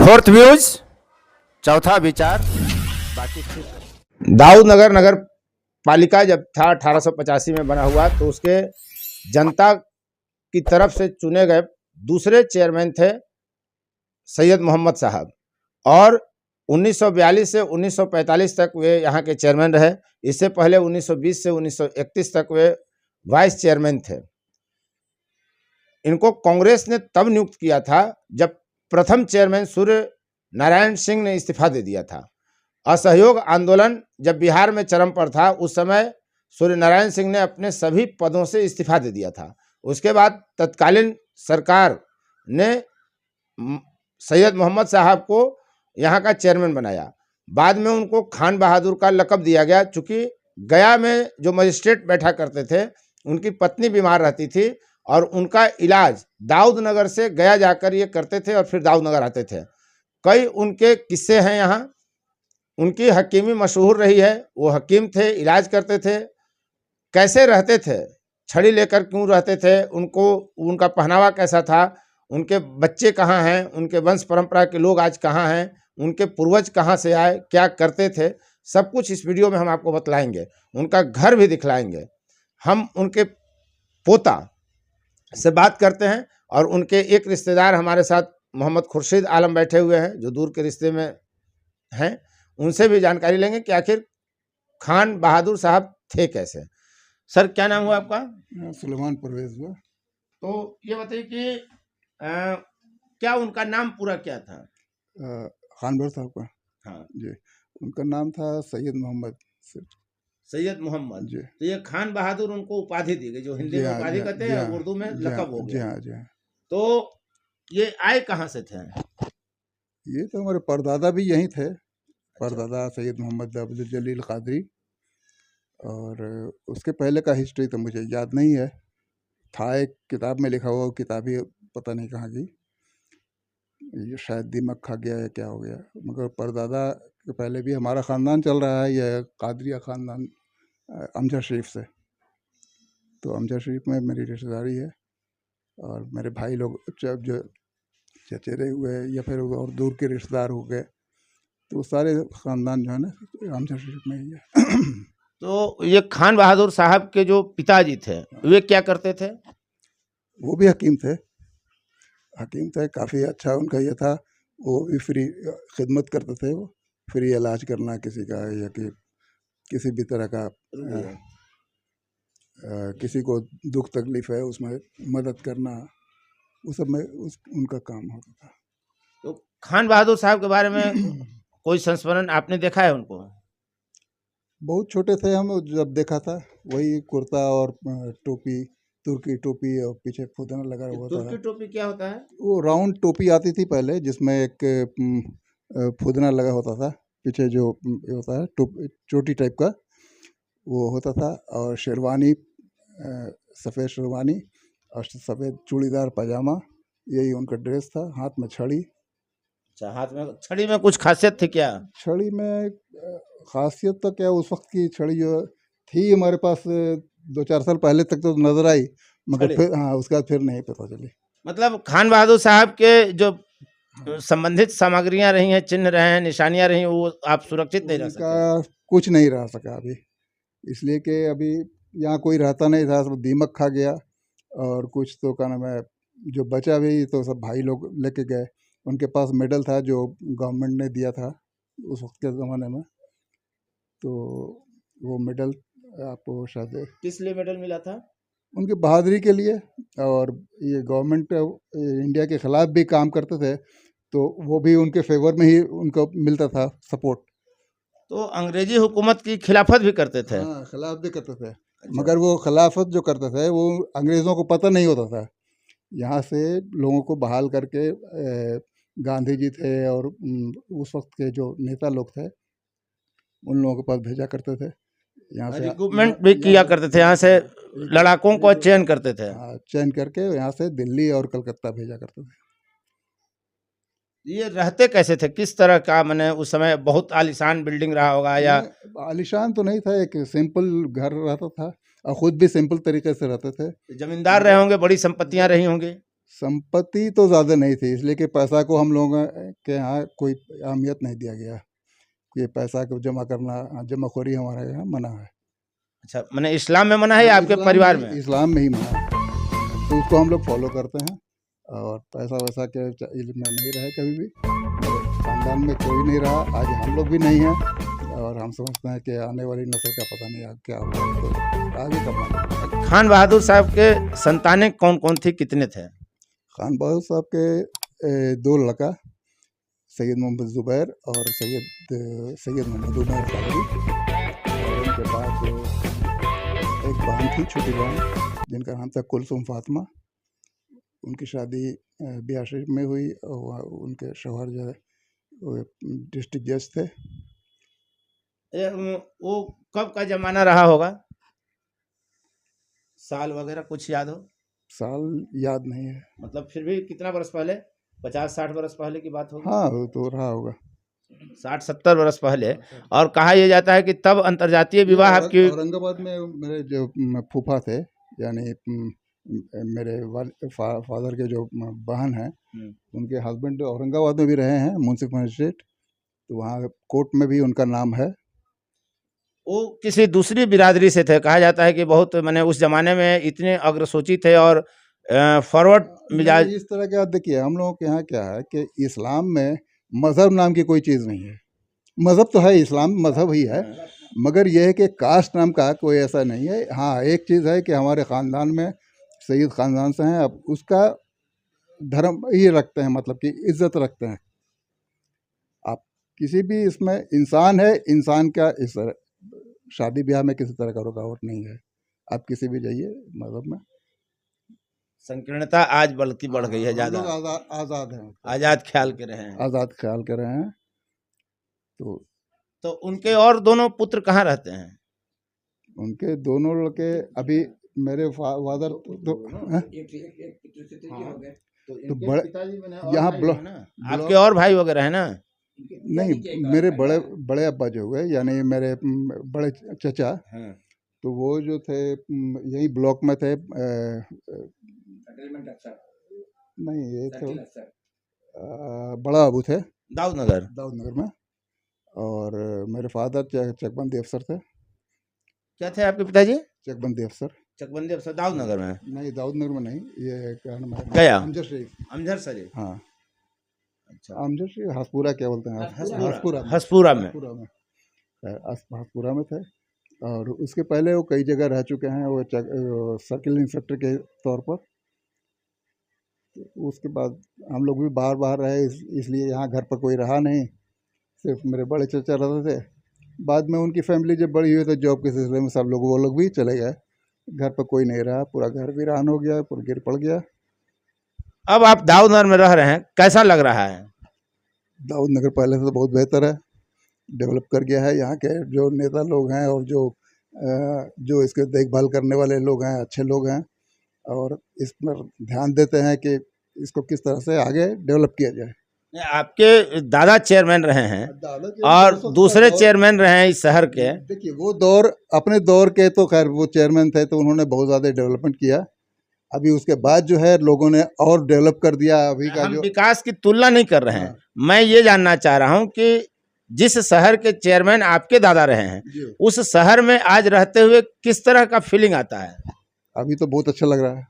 Fourth views, चौथा विचार। बाकी दाऊद नगर नगर पालिका जब था 1885 में बना हुआ, तो उसके जनता की तरफ से चुने गए दूसरे चेयरमैन थे सैयद मोहम्मद साहब, और 1942 से 1945 तक वे यहाँ के चेयरमैन रहे। इससे पहले 1920 से 1931 तक वे वाइस चेयरमैन थे। इनको कांग्रेस ने तब नियुक्त किया था जब प्रथम चेयरमैन सूर्य नारायण सिंह ने इस्तीफा दे दिया था। असहयोग आंदोलन जब बिहार में चरम पर था, उस समय सूर्य नारायण सिंह ने अपने सभी पदों से इस्तीफा दे दिया था। उसके बाद तत्कालीन सरकार ने सैयद मोहम्मद साहब को यहाँ का चेयरमैन बनाया। बाद में उनको खान बहादुर का लक़ब दिया गया, चूँकि गया में जो मजिस्ट्रेट बैठा करते थे, उनकी पत्नी बीमार रहती थी और उनका इलाज दाऊद नगर से गया जाकर ये करते थे और फिर दाऊद नगर आते थे। कई उनके किस्से हैं यहाँ। उनकी हकीमी मशहूर रही है। वो हकीम थे, इलाज करते थे। कैसे रहते थे, छड़ी लेकर क्यों रहते थे, उनका पहनावा कैसा था, उनके बच्चे कहाँ हैं, उनके वंश परंपरा के लोग आज कहाँ हैं, उनके पूर्वज कहाँ से आए, क्या करते थे, सब कुछ इस वीडियो में हम आपको बतलाएंगे। उनका घर भी दिखलाएंगे। हम उनके पोता से बात करते हैं और उनके एक रिश्तेदार हमारे साथ मोहम्मद खुर्शीद आलम बैठे हुए हैं, जो दूर के रिश्ते में हैं। उनसे भी जानकारी लेंगे कि आखिर खान बहादुर साहब थे कैसे। सर, क्या नाम हुआ आपका? सुलेमान परवेज हुआ। तो ये बताइए कि क्या उनका नाम पूरा क्या था? खान साहब का? हाँ जी, उनका नाम था सैयद मोहम्मद सैयद मोहम्मद जी। तो ये खान बहादुर उनको उपाधि दी गई, जो हिंदी में उपाधि कहते हैं, उर्दू में लक़ब हो गया। जी हाँ। तो ये आए कहाँ से थे? ये तो हमारे परदादा भी यहीं थे। परदादा सैयद मोहम्मद अब्दुल जलील कादरी, और उसके पहले का हिस्ट्री तो मुझे याद नहीं है। था एक किताब में लिखा हुआ, वो किताब ही पता नहीं कहाँ गई, ये शायद दिमक खा गया है, क्या हो गया। मगर परदादा के पहले भी हमारा ख़ानदान चल रहा है, यह कादरिया ख़ानदान अमजद शरीफ से। तो अमजद शरीफ में मेरी रिश्तेदारी है, और मेरे भाई लोग जो चचेरे हुए या फिर और दूर के रिश्तेदार हो गए, तो सारे ख़ानदान जो है ना अमजद शरीफ में ही है। तो ये खान बहादुर साहब के जो पिताजी थे, वे क्या करते थे? वो भी हकीम थे। काफ़ी अच्छा उनका ये था। वो भी फ्री खिदमत करते थे। वो फ्री इलाज करना किसी का, या कि किसी भी तरह का किसी को दुख तकलीफ है उसमें मदद करना, वो सब में उनका काम होता था। तो खान बहादुर साहब के बारे में कोई संस्मरण आपने देखा है उनको? बहुत छोटे थे हम जब देखा था। वही कुर्ता और टोपी, तुर्की टोपी, और पीछे फुदना लगा हुआ था। तुर्की टोपी क्या होता है? वो राउंड टोपी आती थी पहले, जिसमें एक फुदना लगा होता था, पीछे जो होता है चोटी टाइप का, वो होता था। और शेरवानी, सफ़ेद शेरवानी और सफ़ेद चूड़ीदार पजामा, यही उनका ड्रेस था। हाथ में छड़ी। अच्छा, हाथ में छड़ी में कुछ खासियत थी क्या? छड़ी में खासियत तो क्या, उस वक्त की छड़ी जो थी हमारे पास 2-4 साल पहले तक तो नज़र आई, मगर फिर हाँ उसके बाद फिर नहीं पता चली। मतलब खान बहादुर साहब के जो संबंधित सामग्रियां रही हैं, चिन्ह रहे हैं, निशानियां रही हैं, वो आप सुरक्षित नहीं रह सके? कुछ नहीं रह सका अभी, इसलिए कि अभी यहाँ कोई रहता नहीं था, सब दीमक खा गया। और कुछ तो क्या नाम है, जो बचा भी तो सब भाई लोग लेके गए। उनके पास मेडल था जो गवर्नमेंट ने दिया था उस वक्त के ज़माने में, तो वो मेडल आपको शायद किस लिए मेडल मिला था? उनकी बहादुरी के लिए। और ये गवर्नमेंट इंडिया के ख़िलाफ़ भी काम करते थे, तो वो भी उनके फेवर में ही उनको मिलता था सपोर्ट। तो अंग्रेजी हुकूमत की खिलाफत भी करते थे? हाँ, खिलाफ भी करते थे। मगर वो खिलाफत जो करते थे वो अंग्रेज़ों को पता नहीं होता था। यहाँ से लोगों को बहाल करके गांधी जी थे और उस वक्त के जो नेता लोग थे, उन लोगों के पास भेजा करते थे। यहाँ से रिक्रूटमेंट भी किया करते थे, यहाँ से लड़ाकों को चयन करते थे। चयन करके यहाँ से दिल्ली और कलकत्ता भेजा करते थे। ये रहते कैसे थे, किस तरह का? मैंने उस समय बहुत आलीशान बिल्डिंग रहा होगा, या आलीशान तो नहीं था, एक सिंपल घर रहता था, और ख़ुद भी सिंपल तरीके से रहते थे। जमींदार रहे होंगे, बड़ी संपत्तियां रही होंगी। संपत्ति तो ज़्यादा नहीं थी, इसलिए कि पैसा को हम लोगों के यहाँ कोई अहमियत नहीं दिया गया। ये पैसा को जमा करना, जमाखोरी हमारे यहाँ मना है। अच्छा, मैंने इस्लाम में मना है या आपके इस्लाम परिवार में में? इस्लाम में ही मना है, तो उसको हम लोग फॉलो करते हैं। और पैसा वैसा के इल्म में नहीं रहे कभी भी, मेरे खानदान में कोई नहीं रहा, आज हम लोग भी नहीं हैं। और हम समझते हैं कि आने वाली नस्ल का पता नहीं आगे क्या होगा, तो आगे का मालूम। खान बहादुर साहब के संतानें कौन कौन थी, कितने थे? खान बहादुर साहब के 2 लड़का, सैयद मोहम्मद ज़ुबैर और सैयद मोहम्मद उमर कादरी। और उनके बाद एक बहन थी, छोटी बहन, जिनका नाम था कुलसुम फातिमा। उनकी शादी बिहार शरीफ में हुई और उनके शौहर जो है वो डिस्ट्रिक्ट जज थे। वो कब का जमाना रहा होगा, साल वगैरह कुछ याद हो? साल याद नहीं है। मतलब फिर भी कितना बरस पहले, 50-60 बरस पहले की बात होगी? हाँ, वो तो रहा होगा 60-70 बरस पहले। और कहा यह जाता है कि तब अंतर्जातीय विवाह आपकी औरंगाबाद में मेरे जो फूफा थे, यानी मेरे फादर के जो बहन हैं, उनके हस्बैंड औरंगाबाद में भी रहे हैं, मुंसिफ मजिस्ट्रेट, तो वहाँ कोर्ट में भी उनका नाम है। वो किसी दूसरी बिरादरी से थे, कहा जाता है कि बहुत मैंने उस जमाने में इतने अग्रसोची थे और फॉरवर्ड मिजाज। इस तरह का देखिए, हम लोगों के यहाँ क्या है कि इस्लाम में मज़हब नाम की कोई चीज़ नहीं है। मज़हब तो है, इस्लाम मज़हब ही है, मगर यह है कि कास्ट नाम का कोई ऐसा नहीं है। हाँ, एक चीज़ है कि हमारे ख़ानदान में सैयद ख़ानदान से हैं, अब उसका धर्म ये रखते हैं, मतलब कि इज़्ज़त रखते हैं। आप किसी भी इसमें इंसान है, इंसान का इस शादी ब्याह में किसी तरह का रुकावट नहीं है। आप किसी भी जाइए मज़हब में। संकीर्णता आज बल्कि बढ़ गई है, हम ज़्यादा लोग आज़ाद हैं, आज़ाद ख्याल के रहे हैं। आज़ाद ख्याल कर रहे हैं। तो उनके और दोनों पुत्र कहाँ रहते हैं? उनके दोनों लड़के अभी मेरे फादर तो बड़े यहाँ आपके और भाई वगैरह है ना? नहीं, मेरे बड़े अब्बा जो हुए, यानी मेरे बड़े चचा, तो वो जो थे यही ब्लॉक में थे। नहीं, ये तो बड़ा अबू थे दाऊद नगर में। और मेरे फादर चकबंदी अफसर थे। क्या थे आपके पिताजी? चकबंदी अफसर। चकबंदी अफसर दाऊद नगर में? नहीं, दाऊद नगर में नहीं, ये क्या नाम है, गया अमजद शरीफ। अमजद शरीफ, हाँ, अच्छा। अमजद शरीफ हसपुरा क्या बोलते हैं, हसपुरा में हसपुरा में थे। और उसके पहले वो कई जगह रह चुके हैं, वो सर्किल इंस्पेक्टर के तौर पर। उसके बाद हम लोग भी बाहर रहे, इसलिए यहाँ घर पर कोई रहा नहीं, सिर्फ मेरे बड़े चचा रहते थे। बाद में उनकी फैमिली जब बड़ी हुई तो जॉब के सिलसिले में सब लोग वो लोग भी चले गए, घर पर कोई नहीं रहा, पूरा घर वीरान हो गया, पूरा गिर पड़ गया। अब आप दाऊद नगर में रह रहे हैं, कैसा लग रहा है? दाऊद नगर पहले से तो बहुत बेहतर है, डेवलप कर गया है। यहाँ के जो नेता लोग हैं और जो इसके देखभाल करने वाले लोग हैं, अच्छे लोग हैं, और इस पर ध्यान देते हैं कि इसको किस तरह से आगे डेवलप किया जाए। आपके दादा चेयरमैन रहे हैं और दूसरे चेयरमैन रहे हैं इस शहर के। देखिए, वो दौर अपने दौर के तो खैर वो चेयरमैन थे, तो उन्होंने बहुत ज़्यादा डेवलपमेंट किया। अभी उसके बाद जो है लोगों ने और डेवलप कर दिया। अभी का जो विकास की तुलना नहीं कर रहे हैं, मैं ये जानना चाह रहा हूँ कि जिस शहर के चेयरमैन आपके दादा रहे हैं, उस शहर में आज रहते हुए किस तरह का फीलिंग आता है? अभी तो बहुत अच्छा लग रहा है,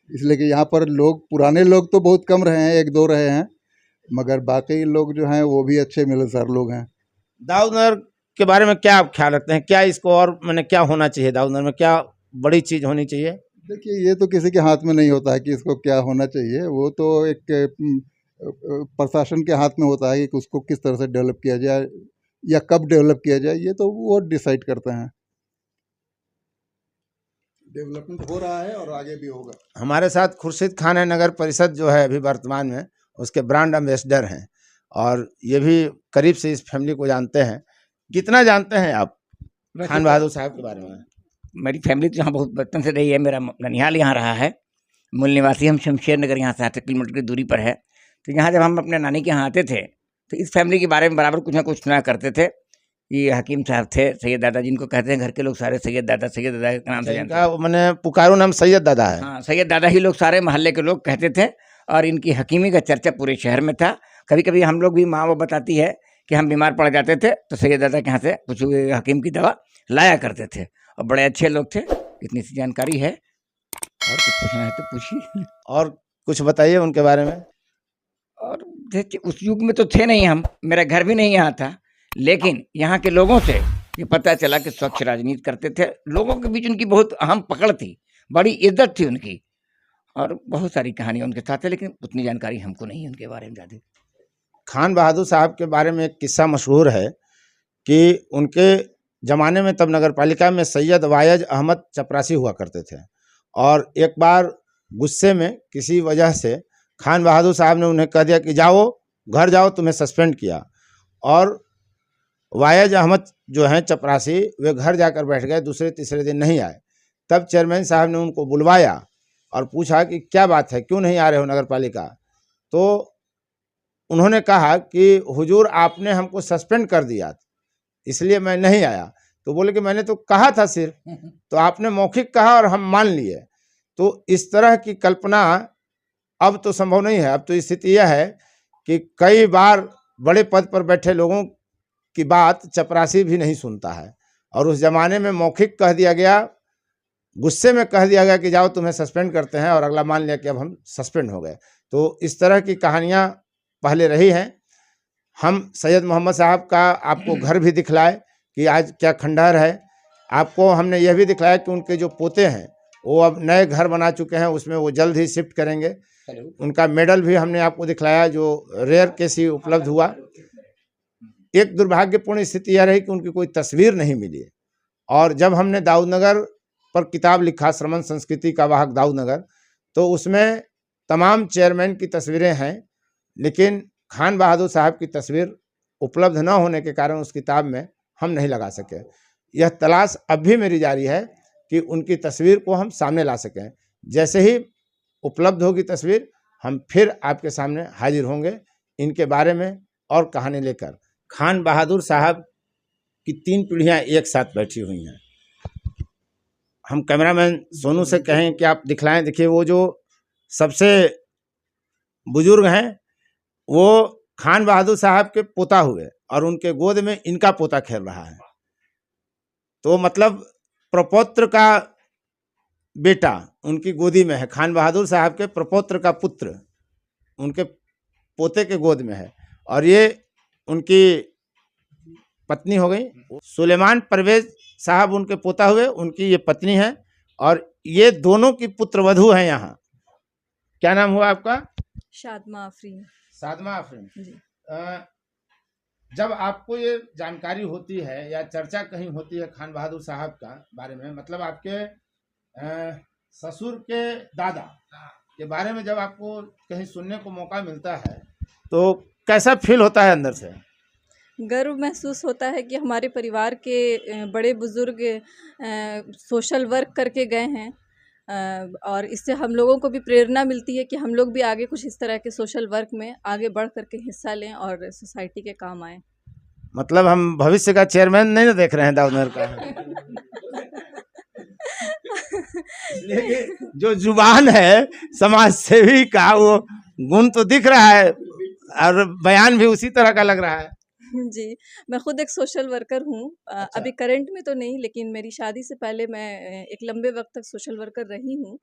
इसलिए कि यहाँ पर लोग, पुराने लोग तो बहुत कम रहे हैं, 1-2 रहे हैं, मगर बाकी लोग जो हैं वो भी अच्छे मिलनसार लोग हैं। दाऊद नगर के बारे में क्या आप ख्याल रखते हैं? क्या इसको और मैंने क्या होना चाहिए, दाऊद नगर में क्या बड़ी चीज़ होनी चाहिए? देखिए, ये तो किसी के हाथ में नहीं होता है कि इसको क्या होना चाहिए, वो तो एक प्रशासन के हाथ में होता है कि उसको किस तरह से डेवलप किया जाए या कब डेवलप किया जाए, ये तो वो डिसाइड करते हैं। डेवलपमेंट हो रहा है और आगे भी होगा। हमारे साथ खुर्शीद खान है, नगर परिषद जो है अभी वर्तमान में उसके ब्रांड एम्बेसडर हैं, और ये भी करीब से इस फैमिली को जानते हैं। कितना जानते हैं आप खान बहादुर साहब के बारे में? मेरी फैमिली तो यहाँ बहुत बचपन से रही है, मेरा ननिहाल यहाँ रहा है, मूल निवासी हम शमशेर नगर यहाँ से 8 किलोमीटर की दूरी पर है। तो यहाँ जब हम अपने नानी के यहाँ आते थे तो इस फैमिली के बारे में बराबर कुछ ना कुछ सुना करते थे। ये हकीम साहब थे, सैयद दादा जिनको कहते हैं, घर के लोग सारे सैयद दादा के नाम से जानते हैं। इनका मैंने पुकारो नाम सैयद दादा है। हाँ, सैयद दादा ही लोग सारे मोहल्ले के लोग कहते थे और इनकी हकीमी का चर्चा पूरे शहर में था। कभी कभी हम लोग भी, माँ वो बताती है कि हम बीमार पड़ जाते थे तो सैयद दादा के यहाँ से कुछ हकीम की दवा लाया करते थे और बड़े अच्छे लोग थे। इतनी सी जानकारी है, और कुछ पूछना है तो पूछिए। और कुछ बताइए उनके बारे में। और देखिए, उस युग में तो थे नहीं हम, मेरा घर भी नहीं यहाँ था, लेकिन यहाँ के लोगों से ये पता चला कि स्वच्छ राजनीति करते थे। लोगों के बीच उनकी बहुत अहम पकड़ थी, बड़ी इज्जत थी उनकी, और बहुत सारी कहानियाँ उनके साथ है, लेकिन उतनी जानकारी हमको नहीं है उनके बारे में ज़्यादा। खान बहादुर साहब के बारे में एक किस्सा मशहूर है कि उनके ज़माने में तब नगर पालिका में सैयद वायज अहमद चपरासी हुआ करते थे, और एक बार गुस्से में किसी वजह से खान बहादुर साहब ने उन्हें कह दिया कि जाओ घर जाओ, तुम्हें सस्पेंड किया। और वायज अहमद जो हैं चपरासी, वे घर जाकर बैठ गए, दूसरे तीसरे दिन नहीं आए। तब चेयरमैन साहब ने उनको बुलवाया और पूछा कि क्या बात है, क्यों नहीं आ रहे हो नगर पालिका। तो उन्होंने कहा कि हुजूर आपने हमको सस्पेंड कर दिया इसलिए मैं नहीं आया। तो बोले कि मैंने तो कहा था सिर्फ, तो आपने मौखिक कहा और हम मान लिए। तो इस तरह की कल्पना अब तो संभव नहीं है। अब तो स्थिति यह है कि कई बार बड़े पद पर बैठे लोगों की बात चपरासी भी नहीं सुनता है, और उस जमाने में मौखिक कह दिया गया, गुस्से में कह दिया गया कि जाओ तुम्हें सस्पेंड करते हैं, और अगला मान लिया कि अब हम सस्पेंड हो गए। तो इस तरह की कहानियाँ पहले रही हैं। हम सैयद मोहम्मद साहब का आपको घर भी दिखलाए कि आज क्या खंडहर है। आपको हमने यह भी दिखलाया कि उनके जो पोते हैं वो अब नए घर बना चुके हैं, उसमें वो जल्द ही शिफ्ट करेंगे। उनका मेडल भी हमने आपको दिखलाया जो रेयर केस ही उपलब्ध हुआ। एक दुर्भाग्यपूर्ण स्थिति यह रही कि उनकी कोई तस्वीर नहीं मिली, और जब हमने दाऊदनगर पर किताब लिखा, श्रमण संस्कृति का वाहक दाऊदनगर, तो उसमें तमाम चेयरमैन की तस्वीरें हैं, लेकिन खान बहादुर साहब की तस्वीर उपलब्ध न होने के कारण उस किताब में हम नहीं लगा सके। यह तलाश अब भी मेरी जारी है कि उनकी तस्वीर को हम सामने ला सकें। जैसे ही उपलब्ध होगी तस्वीर, हम फिर आपके सामने हाजिर होंगे इनके बारे में और कहानी लेकर। खान बहादुर साहब की 3 पीढ़ियां एक साथ बैठी हुई हैं। हम कैमरामैन सोनू से कहें कि आप दिखलाएं। देखिए, वो जो सबसे बुजुर्ग हैं वो खान बहादुर साहब के पोता हुए, और उनके गोद में इनका पोता खेल रहा है। तो मतलब प्रपौत्र का बेटा उनकी गोदी में है, खान बहादुर साहब के प्रपौत्र का पुत्र उनके पोते के गोद में है, और ये उनकी पत्नी हो गई। सुलेमान परवेज साहब उनके पोता हुए, उनकी ये पत्नी है, और ये दोनों की पुत्रवधू हैं यहाँ। क्या नाम हुआ आपका? शादमा आफरीन। सादमा आफरीन जी। जब आपको ये जानकारी होती है या चर्चा कहीं होती है खान बहादुर साहब का बारे में, मतलब आपके ससुर के दादा के बारे में जब आपको कहीं सुनने को मौका मिलता है, तो कैसा फील होता है अंदर से? गर्व महसूस होता है कि हमारे परिवार के बड़े बुजुर्ग सोशल वर्क करके गए हैं, और इससे हम लोगों को भी प्रेरणा मिलती है कि हम लोग भी आगे कुछ इस तरह के सोशल वर्क में आगे बढ़ करके हिस्सा लें और सोसाइटी के काम आए। मतलब हम भविष्य का चेयरमैन नहीं ना देख रहे हैं दाऊदनगर का। लेकिन जो जुबान है समाज सेवी का, वो गुण तो दिख रहा है और बयान भी उसी तरह का लग रहा है। जी, मैं खुद एक सोशल वर्कर हूँ। अच्छा। अभी करंट में तो नहीं, लेकिन मेरी शादी से पहले मैं एक लंबे वक्त तक सोशल वर्कर रही हूँ,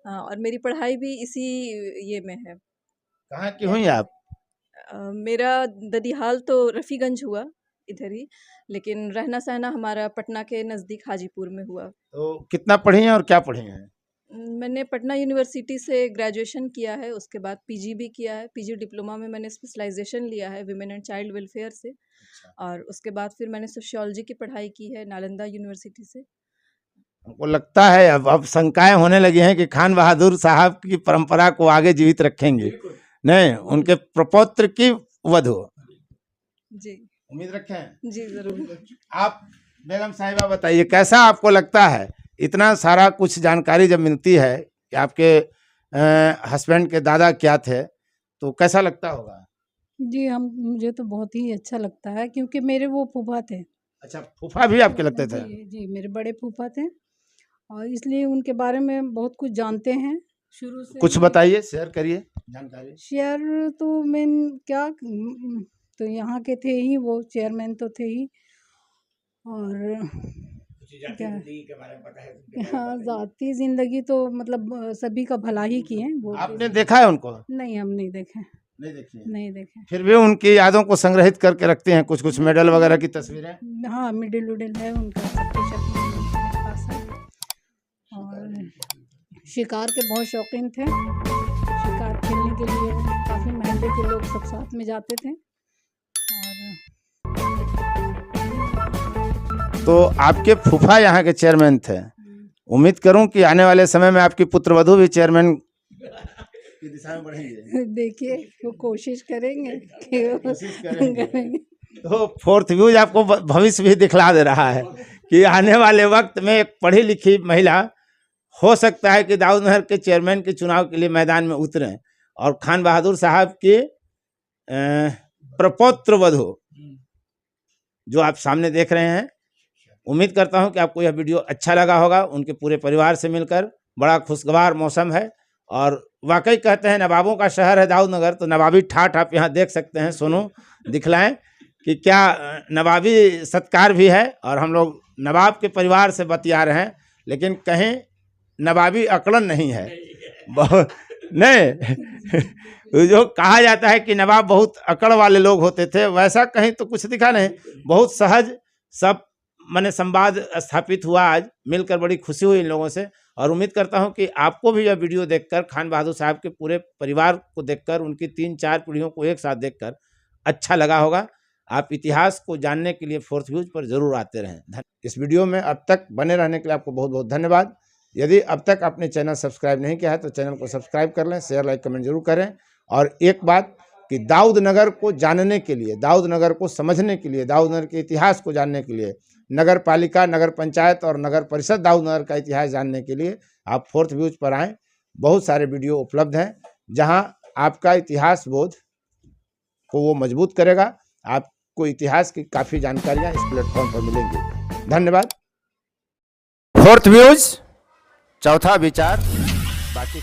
और मेरी पढ़ाई भी इसी ये में है। कहाँ की हुई आप? मेरा ददिहाल तो रफ़ीगंज हुआ इधर ही, लेकिन रहना सहना हमारा पटना के नज़दीक हाजीपुर में हुआ। तो कितना पढ़ी हैं और क्या पढ़ी हैं? मैंने पटना यूनिवर्सिटी से ग्रेजुएशन किया है, उसके बाद पीजी भी किया है। पीजी डिप्लोमा में मैंने स्पेशलाइजेशन लिया है विमेन एंड चाइल्ड वेलफेयर से, और उसके बाद फिर मैंने सोशियोलॉजी की पढ़ाई की है नालंदा यूनिवर्सिटी से। हमको लगता है अब शंकाएं होने लगी हैं कि खान बहादुर साहब की परंपरा को आगे जीवित रखेंगे, नहीं उनके प्रपौत्र की वधू। जी, उम्मीद रखें। जी ज़रूर। आप बेगम साहिबा बताइए, कैसा आपको लगता है इतना सारा कुछ जानकारी जब मिलती है कि आपके हस्बैंड के दादा क्या थे, तो कैसा लगता होगा? जी, मुझे तो बहुत ही अच्छा लगता है, क्योंकि मेरे वो फूफा थे। अच्छा, फूफा भी आपके लगते थे? जी जी, मेरे बड़े फूफा थे और इसलिए उनके बारे में बहुत कुछ जानते हैं शुरू से। कुछ बताइए, शेयर करिए जानकारी। शेयर तो मैं क्या तो यहाँ के थे ही, वो चेयरमैन तो थे ही। और क्या, हाँ, ज़ाती ज़िंदगी तो मतलब सभी का भला ही किए वो। आपने देखा है उनको? नहीं, हम नहीं देखे, नहीं देखी है। नहीं देखे। फिर भी उनकी यादों को संग्रहित करके रखते हैं, कुछ कुछ मेडल वगैरह की तस्वीरें। हाँ, मिडिल उडिल है उनका, सब कुछ अपने पास है। और शिकार के बहुत शौकीन थे, शिकार खेलने के लिए काफ़ी महल्ले के लोग सब साथ में जाते थे। तो आपके फूफा यहाँ के चेयरमैन थे। उम्मीद करूं कि आने वाले समय में आपकी पुत्रवधू भी चेयरमैन की दिशा में बढ़ेंगे। देखिए, वो कोशिश करेंगे कि वो करेंगे। तो फोर्थ व्यूज आपको भविष्य भी दिखला दे रहा है कि आने वाले वक्त में एक पढ़ी लिखी महिला हो सकता है कि दाऊदनगर के चेयरमैन के चुनाव के लिए मैदान में उतरें और खान बहादुर साहब की प्रपौत्र वधू जो आप सामने देख रहे हैं। उम्मीद करता हूं कि आपको यह वीडियो अच्छा लगा होगा। उनके पूरे परिवार से मिलकर बड़ा खुशगवार मौसम है और वाकई कहते हैं नवाबों का शहर है दाऊदनगर, तो नवाबी ठाठ आप यहाँ देख सकते हैं। सोनू दिखलाएं कि क्या नवाबी सत्कार भी है। और हम लोग नवाब के परिवार से बतिया रहे हैं, लेकिन कहीं नवाबी अकड़न नहीं है। बहुत नहीं जो कहा जाता है कि नवाब बहुत अकड़ वाले लोग होते थे, वैसा कहीं तो कुछ दिखा नहीं। बहुत सहज सब मैंने संवाद स्थापित हुआ। आज मिलकर बड़ी खुशी हुई इन लोगों से और उम्मीद करता हूं कि आपको भी यह वीडियो देखकर, खान बहादुर साहब के पूरे परिवार को देखकर, उनकी 3-4 पीढ़ियों को एक साथ देखकर अच्छा लगा होगा। आप इतिहास को जानने के लिए फोर्थ व्यूज पर जरूर आते रहें। इस वीडियो में अब तक बने रहने के लिए आपको बहुत बहुत धन्यवाद। यदि अब तक आपने चैनल सब्सक्राइब नहीं किया है तो चैनल को सब्सक्राइब कर लें, शेयर लाइक कमेंट जरूर करें। और एक बात कि दाऊदनगर को जानने के लिए, दाऊदनगर को समझने के लिए, दाऊदनगर के इतिहास को जानने के लिए, नगर पालिका, नगर पंचायत और नगर परिषद दाऊदनगर का इतिहास जानने के लिए आप फोर्थ व्यूज पर आएँ। बहुत सारे वीडियो उपलब्ध हैं जहां आपका इतिहास बोध को वो मजबूत करेगा। आपको इतिहास की काफ़ी जानकारियां इस प्लेटफॉर्म पर मिलेंगी। धन्यवाद। फोर्थ व्यूज, चौथा विचार, बाकी